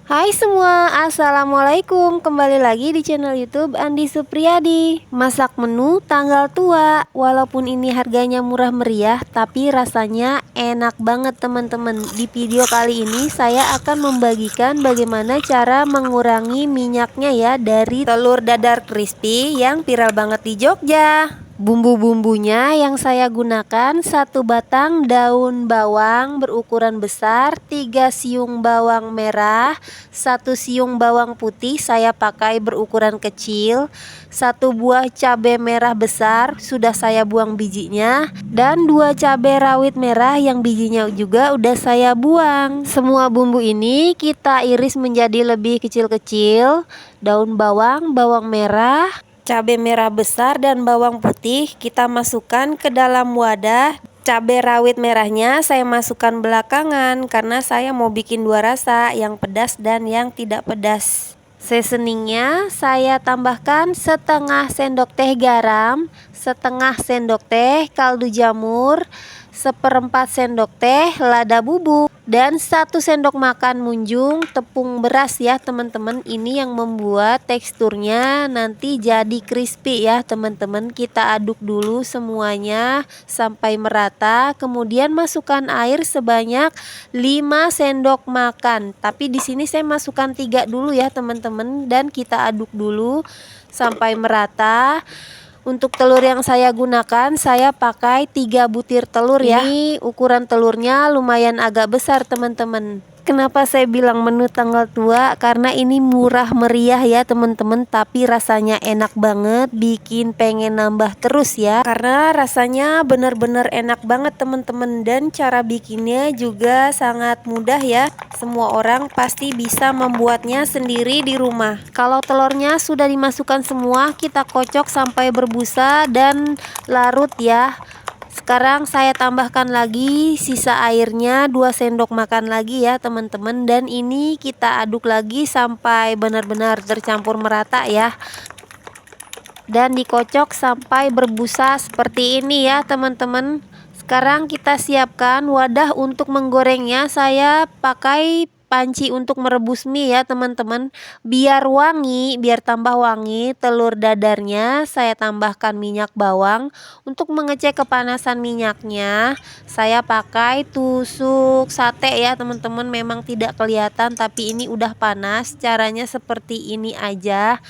Hai semua, Assalamualaikum. Kembali lagi di channel YouTube Andi Supriyadi. Masak menu tanggal tua. Walaupun ini harganya murah meriah, tapi rasanya enak banget teman-teman. Di video kali ini saya akan membagikan bagaimana cara mengurangi minyaknya ya dari telur dadar crispy yang viral banget di Jogja. Bumbu-bumbunya yang saya gunakan: 1 batang daun bawang berukuran besar, 3 siung bawang merah, 1 siung bawang putih saya pakai berukuran kecil, 1 buah cabai merah besar sudah saya buang bijinya, dan 2 cabai rawit merah yang bijinya juga udah saya buang. Semua bumbu ini kita iris menjadi lebih kecil-kecil. Daun bawang, bawang merah, cabai merah besar dan bawang putih kita masukkan ke dalam wadah. Cabai rawit merahnya saya masukkan belakangan karena saya mau bikin 2 rasa, yang pedas dan yang tidak pedas. Seasoningnya saya tambahkan setengah sendok teh garam, setengah sendok teh kaldu jamur, 1/4 sendok teh lada bubuk, dan 1 sendok makan munjung tepung beras ya teman-teman. Ini yang membuat teksturnya nanti jadi crispy ya teman-teman. Kita aduk dulu semuanya sampai merata, kemudian masukkan air sebanyak 5 sendok makan. Tapi di sini saya masukkan 3 dulu ya teman-teman, dan kita aduk dulu sampai merata. Untuk telur yang saya gunakan, saya pakai 3 butir telur ya. Ini ukuran telurnya lumayan agak besar teman-teman. Kenapa saya bilang menu tanggal tua? Karena ini murah meriah ya teman-teman, tapi rasanya enak banget, bikin pengen nambah terus ya. Karena rasanya bener-bener enak banget teman-teman, dan cara bikinnya juga sangat mudah ya. Semua orang pasti bisa membuatnya sendiri di rumah. Kalau telurnya sudah dimasukkan semua, kita kocok sampai berbusa dan larut ya. Sekarang saya tambahkan lagi sisa airnya 2 sendok makan lagi ya teman-teman, dan ini kita aduk lagi sampai benar-benar tercampur merata ya, dan dikocok sampai berbusa seperti ini ya teman-teman. Sekarang kita siapkan wadah untuk menggorengnya. Saya pakai panci untuk merebus mie ya teman-teman, biar wangi, biar tambah wangi. Telur dadarnya saya tambahkan minyak bawang. Untuk mengecek kepanasan minyaknya, saya pakai tusuk sate ya teman-teman. Memang tidak kelihatan, tapi ini udah panas. Caranya seperti ini aja.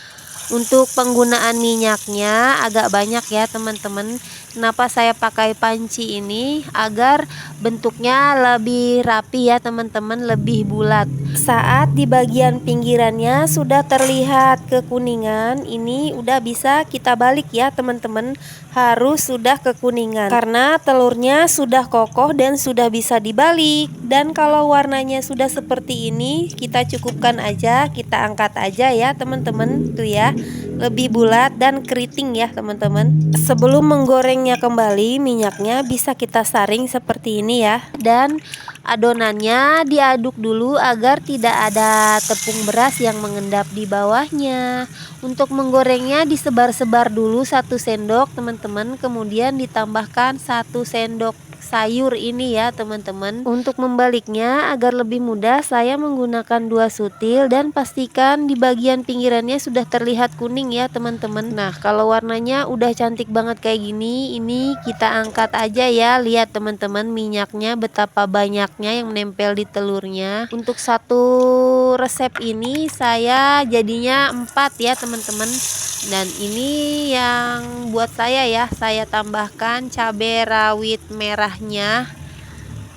Untuk penggunaan minyaknya agak banyak ya teman-teman. Kenapa saya pakai panci ini? Agar bentuknya lebih rapi ya teman-teman, lebih bulat. Saat di bagian pinggirannya sudah terlihat kekuningan, ini udah bisa kita balik ya teman-teman. Harus sudah kekuningan karena telurnya sudah kokoh dan sudah bisa dibalik. Dan kalau warnanya sudah seperti ini, kita cukupkan aja, kita angkat aja ya teman-teman. Tuh ya, lebih bulat dan keriting ya teman-teman. Sebelum menggorengnya kembali, minyaknya bisa kita saring seperti ini ya, dan adonannya diaduk dulu agar tidak ada tepung beras yang mengendap di bawahnya. Untuk menggorengnya disebar-sebar dulu 1 sendok teman-teman, kemudian ditambahkan 1 sendok sayur ini ya teman-teman. Untuk membaliknya agar lebih mudah, saya menggunakan 2 sutil, dan pastikan di bagian pinggirannya sudah terlihat kuning ya teman-teman. Nah, kalau warnanya udah cantik banget kayak gini, ini kita angkat aja ya. Lihat teman-teman minyaknya betapa banyaknya yang menempel di telurnya. Untuk satu resep ini saya jadinya 4 ya teman-teman. Dan ini yang buat saya ya, saya tambahkan cabai rawit merahnya.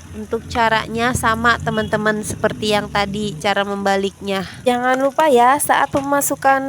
Untuk caranya sama teman-teman seperti yang tadi cara membaliknya. Jangan lupa ya, saat memasukkan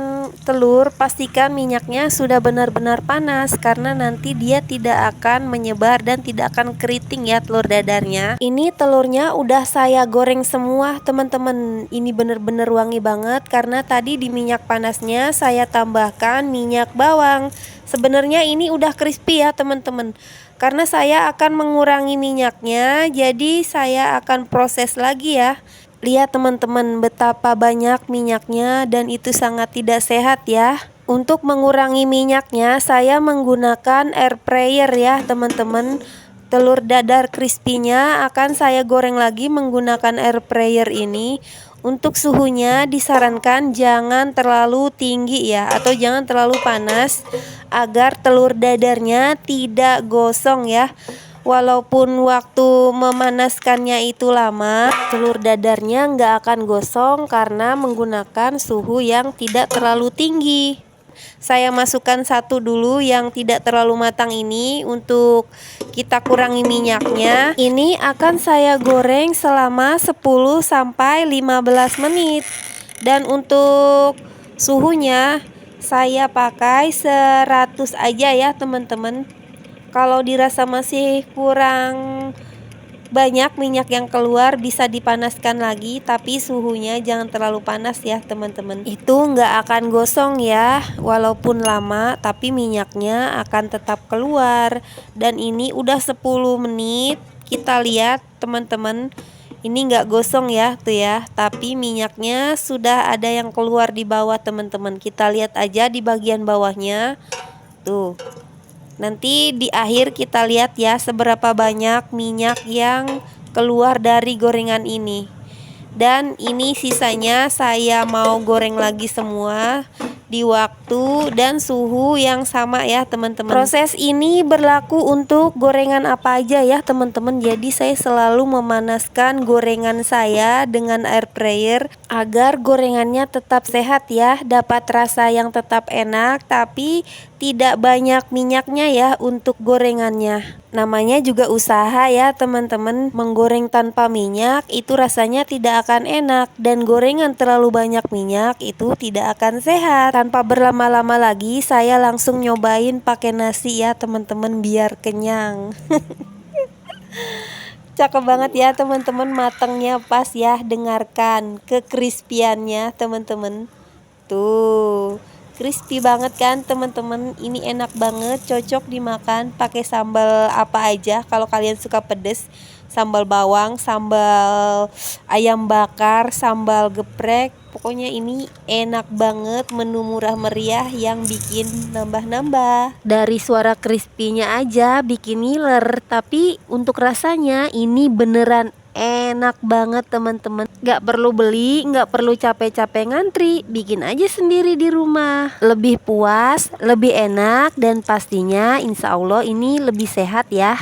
telur pastikan minyaknya sudah benar-benar panas, karena nanti dia tidak akan menyebar dan tidak akan keriting ya telur dadarnya. Ini telurnya udah saya goreng semua teman-teman. Ini benar-benar wangi banget karena tadi di minyak panasnya saya tambahkan minyak bawang. Sebenarnya ini udah crispy ya teman-teman. Karena saya akan mengurangi minyaknya, jadi saya akan proses lagi ya. Lihat teman-teman betapa banyak minyaknya, dan itu sangat tidak sehat ya. Untuk mengurangi minyaknya saya menggunakan air fryer ya teman-teman. Telur dadar crispy-nya akan saya goreng lagi menggunakan air fryer ini. Untuk suhunya disarankan jangan terlalu tinggi ya, atau jangan terlalu panas agar telur dadarnya tidak gosong ya. Walaupun waktu memanaskannya itu lama, telur dadarnya nggak akan gosong karena menggunakan suhu yang tidak terlalu tinggi. Saya masukkan satu dulu yang tidak terlalu matang ini untuk kita kurangi minyaknya. Ini akan saya goreng selama 10-15 menit. Dan untuk suhunya saya pakai 100 aja ya teman-teman. Kalau dirasa masih kurang banyak minyak yang keluar bisa dipanaskan lagi, tapi suhunya jangan terlalu panas ya teman-teman. Itu nggak akan gosong ya, walaupun lama tapi minyaknya akan tetap keluar. Dan ini udah 10 menit, kita lihat teman-teman, ini nggak gosong ya tuh ya, tapi minyaknya sudah ada yang keluar di bawah teman-teman. Kita lihat aja di bagian bawahnya tuh. Nanti di akhir kita lihat ya seberapa banyak minyak yang keluar dari gorengan ini. Dan ini sisanya saya mau goreng lagi semua di waktu dan suhu yang sama ya teman-teman. Proses ini berlaku untuk gorengan apa aja ya teman-teman. Jadi saya selalu memanaskan gorengan saya dengan air fryer agar gorengannya tetap sehat ya, dapat rasa yang tetap enak tapi tidak banyak minyaknya ya untuk gorengannya. Namanya juga usaha ya teman-teman. Menggoreng tanpa minyak itu rasanya tidak akan enak, dan gorengan terlalu banyak minyak itu tidak akan sehat. Tanpa berlama-lama lagi saya langsung nyobain pakai nasi ya teman-teman biar kenyang. Cakep banget ya teman-teman, matangnya pas ya, dengarkan kekrispiannya teman-teman. Tuh, crispy banget kan teman-teman. Ini enak banget, cocok dimakan pakai sambal apa aja. Kalau kalian suka pedes, sambal bawang, sambal ayam bakar, sambal geprek. Pokoknya ini enak banget, menu murah meriah yang bikin nambah-nambah. Dari suara crispy-nya aja bikin ngiler, tapi untuk rasanya ini beneran enak banget teman-teman. Gak perlu beli, gak perlu capek-capek ngantri, bikin aja sendiri di rumah. Lebih puas, lebih enak, dan pastinya insya Allah ini lebih sehat ya.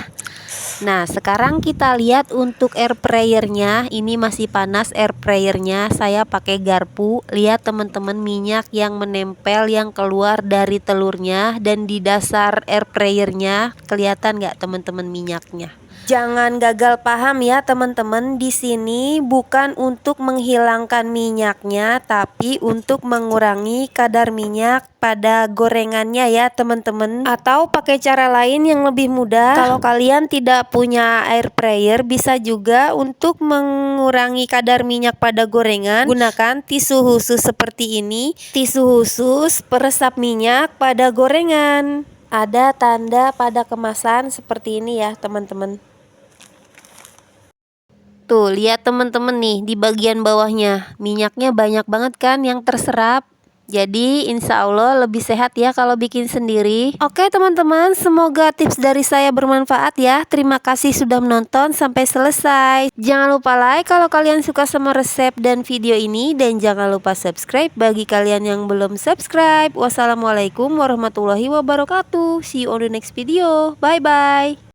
Nah sekarang kita lihat untuk air fryernya. Ini masih panas air fryernya, saya pakai garpu. Lihat teman-teman minyak yang menempel yang keluar dari telurnya dan di dasar air fryernya. Kelihatan nggak teman-teman minyaknya? Jangan gagal paham ya teman-teman. Di sini bukan untuk menghilangkan minyaknya, tapi untuk mengurangi kadar minyak pada gorengannya ya teman-teman. Atau pakai cara lain yang lebih mudah. Kalau kalian tidak punya air fryer, bisa juga untuk mengurangi kadar minyak pada gorengan. Gunakan tisu khusus seperti ini. Tisu khusus peresap minyak pada gorengan. Ada tanda pada kemasan seperti ini ya teman-teman. Tuh lihat teman-teman nih di bagian bawahnya, minyaknya banyak banget kan yang terserap. Jadi insya Allah lebih sehat ya kalau bikin sendiri. Oke teman-teman, semoga tips dari saya bermanfaat ya. Terima kasih sudah menonton sampai selesai. Jangan lupa like kalau kalian suka sama resep dan video ini, dan jangan lupa subscribe bagi kalian yang belum subscribe. Wassalamualaikum warahmatullahi wabarakatuh. See you on the next video. Bye bye.